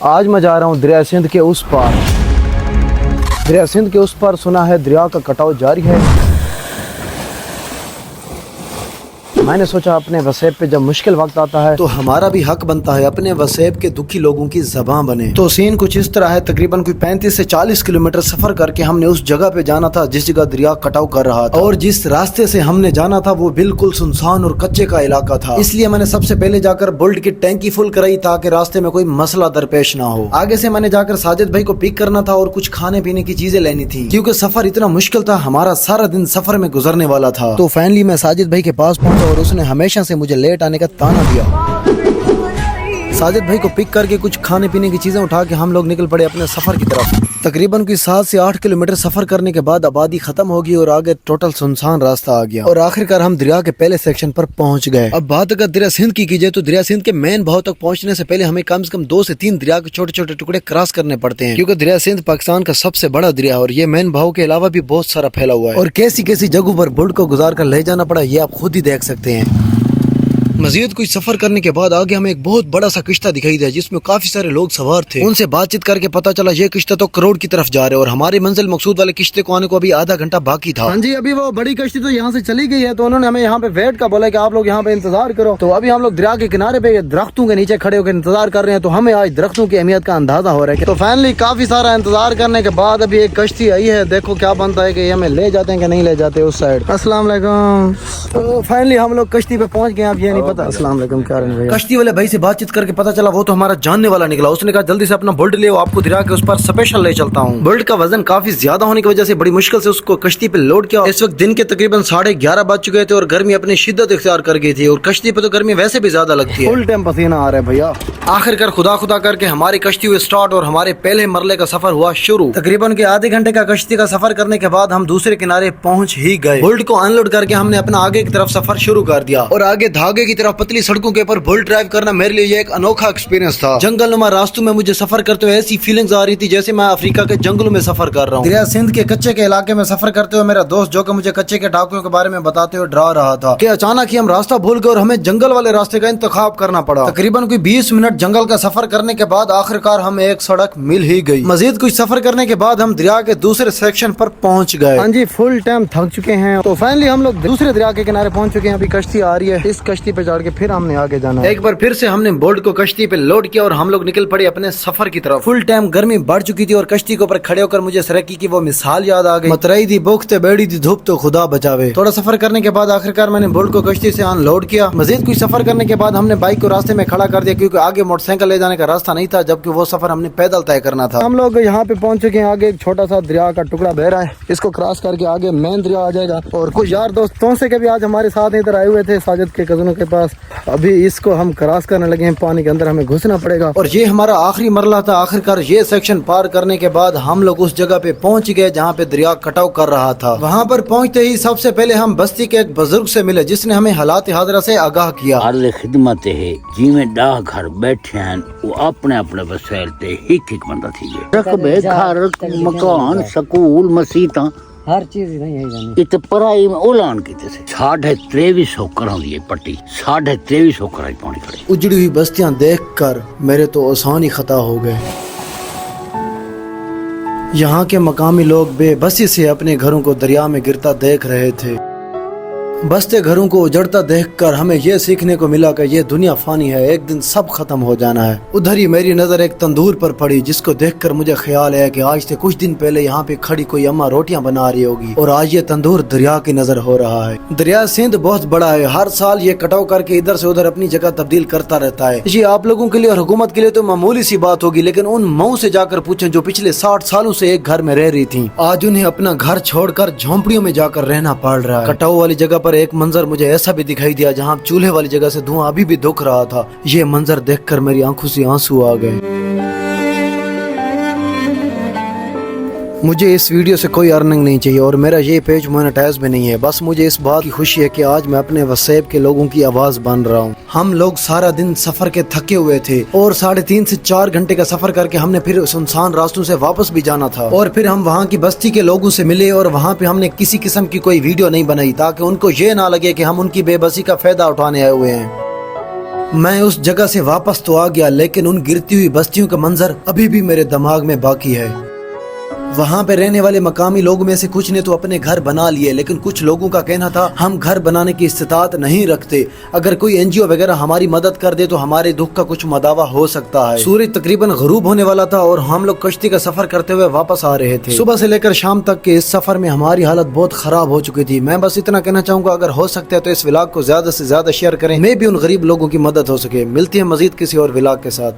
آج میں جا رہا ہوں دریا سندھ کے اس پار۔ دریا سندھ کے اس پار سنا ہے دریا کا کٹاؤ جاری ہے۔ میں نے سوچا اپنے وسیب پہ جب مشکل وقت آتا ہے تو ہمارا بھی حق بنتا ہے اپنے وسیب کے دکھی لوگوں کی زبان بنے۔ تو سین کچھ اس طرح ہے، تقریباً کوئی 35 سے 40 کلومیٹر سفر کر کے ہم نے اس جگہ پہ جانا تھا جس جگہ دریا کٹاؤ کر رہا تھا، اور جس راستے سے ہم نے جانا تھا وہ بالکل سنسان اور کچے کا علاقہ تھا۔ اس لیے میں نے سب سے پہلے جا کر بلٹ کی ٹینکی فل کرائی تاکہ راستے میں کوئی مسئلہ درپیش نہ ہو۔ آگے سے میں نے جا کر ساجد بھائی کو پک کرنا تھا اور کچھ کھانے پینے کی چیزیں لینی تھی کیونکہ سفر اتنا مشکل تھا، ہمارا سارا دن سفر میں گزرنے والا تھا۔ تو فائنلی میں ساجد بھائی کے پاس پہنچا اور اس نے ہمیشہ سے مجھے لیٹ آنے کا تانا دیا۔ ساجد بھائی کو پک کر کے کچھ کھانے پینے کی چیزیں اٹھا کے ہم لوگ نکل پڑے اپنے سفر کی طرف۔ تقریباً کوئی 7 سے 8 کلومیٹر سفر کرنے کے بعد آبادی ختم ہوگی اور آگے ٹوٹل سنسان راستہ آ گیا، اور آخر کار ہم دریا کے پہلے سیکشن پر پہنچ گئے۔ اب بات اگر دریا سندھ کی جائے تو دریا سندھ کے مین بہاؤ تک پہنچنے سے پہلے ہمیں کم سے کم 2 سے 3 دریا کے چھوٹے چھوٹے ٹکڑے کراس کرنے پڑتے ہیں، کیونکہ دریا سندھ پاکستان کا سب سے بڑا دریا ہے اور یہ مین بہاؤ کے علاوہ بھی بہت سارا پھیلا ہوا ہے، اور کیسی کیسی جگہوں پر بلٹ کو گزار کر لے جانا پڑا یہ آپ خود ہی دیکھ سکتے ہیں۔ مزید کچھ سفر کرنے کے بعد آگے ہمیں ایک بہت بڑا سا کشتہ دکھائی دیا جس میں کافی سارے لوگ سوار تھے۔ ان سے بات چیت کر کے پتا چلا یہ کشتہ تو کروڑ کی طرف جا رہے اور ہماری منزل مقصود والے کشتے کو آنے کو ابھی آدھا گھنٹہ باقی تھا۔ ہاں جی، ابھی وہ بڑی کشتی تو یہاں سے چلی گئی ہے، تو انہوں نے ہمیں یہاں پہ ویٹ کا بولا کہ آپ لوگ یہاں پہ انتظار کرو۔ تو ابھی ہم لوگ دریا کے کنارے پہ درختوں کے نیچے کھڑے ہو کے انتظار کر رہے ہیں، تو ہمیں آج درختوں کی اہمیت کا اندازہ ہو رہا ہے۔ تو فائنلی کافی سارا انتظار کرنے کے بعد ابھی ایک کشتی آئی ہے، دیکھو کیا بنتا ہے کہ یہ ہمیں لے جاتے ہیں کہ نہیں لے جاتے اس سائڈ۔ السلام علیکم۔ تو فائنلی ہم لوگ کشتی پہ پہنچ گئے، اب یہ نہیں پتا۔ السلام علیکم کارن بھائی۔ کشتی والے بھائی سے بات چیت کر کے پتا چلا وہ تو ہمارا جاننے والا نکلا۔ اس نے کہا جلدی سے اپنا بلٹ لے، آپ کو دریا کے اس پر اسپیشل لے چلتا ہوں۔ بلٹ کا وزن کافی زیادہ ہونے کی وجہ سے بڑی مشکل سے اس کو کشتی پہ لوڈ کیا۔ اس وقت دن کے تقریباً 11:30 بج چکے تھے اور گرمی اپنی شدت اختیار کر گئی تھی، اور کشتی پہ تو گرمی ویسے بھی زیادہ لگتی ہے، فل ٹائم پسینہ آ رہا ہے بھیا۔ آخر کار خدا کر کے ہماری کشتی ہوئی اسٹارٹ اور ہمارے پہلے مرلے کا سفر ہوا شروع۔ تقریباً کے آدھے گھنٹے کا کشتی کا سفر کرنے کے بعد ہم دوسرے کنارے پہنچ ہی گئے۔ بلٹ کو ان لوڈ کر کے ہم نے اپنا آگے کی طرف سفر شروع کر دیا، اور آگے دھاگے کی طرف پتلی سڑکوں کے اوپر بلٹ ڈرائیو کرنا میرے لیے یہ ایک انوکھا ایکسپیرینس تھا۔ جنگل نما راستوں میں مجھے سفر کرتے ہوئے ایسی فیلنگز آ رہی تھی جیسے میں افریقہ کے جنگلوں میں سفر کر رہا ہوں۔ دریا سندھ کے کچے کے علاقے میں سفر کرتے ہوئے میرا دوست جو کہ مجھے کچے کے ڈاکوؤں کے بارے میں بتاتے ہوئے ڈرا رہا تھا کہ اچانک ہی ہم راستہ بھول گئے اور ہمیں جنگل والے راستے کا انتخاب کرنا پڑا۔ تقریباً کوئی 20 منٹ جنگل کا سفر کرنے کے بعد آخر کار ہمیں ایک سڑک مل ہی گئی۔ مزید کچھ سفر کرنے کے بعد ہم دریا کے دوسرے سیکشن پر پہنچ گئے۔ ہاں جی، فل ٹائم تھک چکے ہیں، تو فائنلی ہم لوگ دوسرے دریا کے کنارے پہنچ چکے ہیں۔ ابھی کشتی آ رہی ہے، اس کشتی پہ چڑھ کے پھر ہم نے آگے جانا ہے۔ ایک بار پھر سے ہم نے بورڈ کو کشتی پہ لوڈ کیا اور ہم لوگ نکل پڑے اپنے سفر کی طرف۔ فل ٹائم گرمی بڑھ چکی تھی اور کشتی کے اوپر کھڑے ہو کر مجھے سرکی کی وہ مثال یاد آ گئی، مترائی دی بھوک تے بیڑی دی دھوپ تو خدا بچاوے۔ تھوڑا سفر کرنے کے بعد آخر کار میں نے بورڈ کو کشتی سے ان لوڈ کیا۔ مزید کچھ سفر کرنے کے بعد ہم نے بائک کو راستے میں کھڑا کر دیا کیونکہ آگے موٹر سائیکل لے جانے کا راستہ نہیں تھا، جبکہ وہ سفر ہم نے پیدل طے کرنا تھا۔ ہم لوگ یہاں پہ پہنچ چکے ہیں، آگے ایک چھوٹا سا دریا کا ٹکڑا بہ رہا ہے، اس کو کراس کر کے آگے مین دریا آ جائے گا۔ اور کچھ یار دوستوں سے بھی آج ہمارے ساتھ ادھر آئے ہوئے تھے ساجد کے کزنوں کے پاس، ابھی اس کو ہم کراس کرنے لگے ہیں، پانی کے اندر ہمیں گھسنا پڑے گا، اور یہ ہمارا آخری مرحلہ تھا۔ آخر کار یہ سیکشن پار کرنے کے بعد ہم لوگ اس جگہ پہ پہنچ گئے جہاں پہ دریا کٹاؤ کر رہا تھا۔ وہاں پر پہنچتے ہی سب سے پہلے ہم بستی کے ایک بزرگ سے ملے جس نے ہمیں حالات حاضرہ سے آگاہ کیا۔ عرض خدمت ہے جی میں ڈا گھر بیٹھے ہیں، وہ اپنے اپنے وسائل تے ایک بندہ تھی رقبے گھر مکان سکول مسیتاں ہر چیز نہیں ہے جانی ات پرائی میں اعلان کیتے سے 2350 کرا دی پٹی 2350 کرائی پانی کھڑے۔ اجڑی ہوئی بستیاں دیکھ کر میرے تو آسان ہی خطا ہو گئے۔ یہاں کے مقامی لوگ بے بسی سے اپنے گھروں کو دریا میں گرتا دیکھ رہے تھے۔ بستے گھروں کو اجڑتا دیکھ کر ہمیں یہ سیکھنے کو ملا کہ یہ دنیا فانی ہے، ایک دن سب ختم ہو جانا ہے۔ ادھر ہی میری نظر ایک تندور پر پڑی جس کو دیکھ کر مجھے خیال ہے کہ آج سے کچھ دن پہلے یہاں پہ کھڑی کوئی اماں روٹیاں بنا رہی ہوگی، اور آج یہ تندور دریا کی نظر ہو رہا ہے۔ دریا سندھ بہت بڑا ہے، ہر سال یہ کٹاؤ کر کے ادھر سے ادھر اپنی جگہ تبدیل کرتا رہتا ہے۔ یہ آپ لوگوں کے لیے اور حکومت کے لیے تو معمولی سی بات ہوگی، لیکن ان مئو سے جا کر پوچھیں جو پچھلے 60 سالوں سے ایک گھر میں رہ رہی تھیں، آج انہیں اپنا گھر چھوڑ کر جھونپڑیوں میں جا کر رہنا پڑ رہا ہے۔ کٹاؤ والی جگہ پر ایک منظر مجھے ایسا بھی دکھائی دیا جہاں چولہے والی جگہ سے دھواں ابھی بھی دکھ رہا تھا۔ یہ منظر دیکھ کر میری آنکھوں سے آنسو آ گئے۔ مجھے اس ویڈیو سے کوئی ارننگ نہیں چاہیے اور میرا یہ پیج مونیٹائز بھی نہیں ہے، بس مجھے اس بات کی خوشی ہے کہ آج میں اپنے وسیب کے لوگوں کی آواز بن رہا ہوں۔ ہم لوگ سارا دن سفر کے تھکے ہوئے تھے اور 3.5 سے 4 گھنٹے کا سفر کر کے ہم نے پھر سنسان راستوں سے واپس بھی جانا تھا، اور پھر ہم وہاں کی بستی کے لوگوں سے ملے اور وہاں پہ ہم نے کسی قسم کی کوئی ویڈیو نہیں بنائی تاکہ ان کو یہ نہ لگے کہ ہم ان کی بے بسی کا فائدہ اٹھانے آئے ہوئے ہیں۔ میں اس جگہ سے واپس تو آ گیا لیکن ان گرتی ہوئی بستیوں کا منظر ابھی بھی میرے دماغ میں باقی ہے۔ وہاں پہ رہنے والے مقامی لوگوں میں سے کچھ نے تو اپنے گھر بنا لیے، لیکن کچھ لوگوں کا کہنا تھا ہم گھر بنانے کی استطاعت نہیں رکھتے، اگر کوئی این جی او وغیرہ ہماری مدد کر دے تو ہمارے دکھ کا کچھ مداوع ہو سکتا ہے۔ سورج تقریباً غروب ہونے والا تھا اور ہم لوگ کشتی کا سفر کرتے ہوئے واپس آ رہے تھے۔ صبح سے لے کر شام تک کے اس سفر میں ہماری حالت بہت خراب ہو چکی تھی۔ میں بس اتنا کہنا چاہوں گا اگر ہو سکتا ہے تو اس ولاگ کو زیادہ سے زیادہ شیئر کریں، میں بھی ان غریب لوگوں کی مدد ہو سکے۔ ملتی ہے مزید کسی اور ولاگ کے ساتھ۔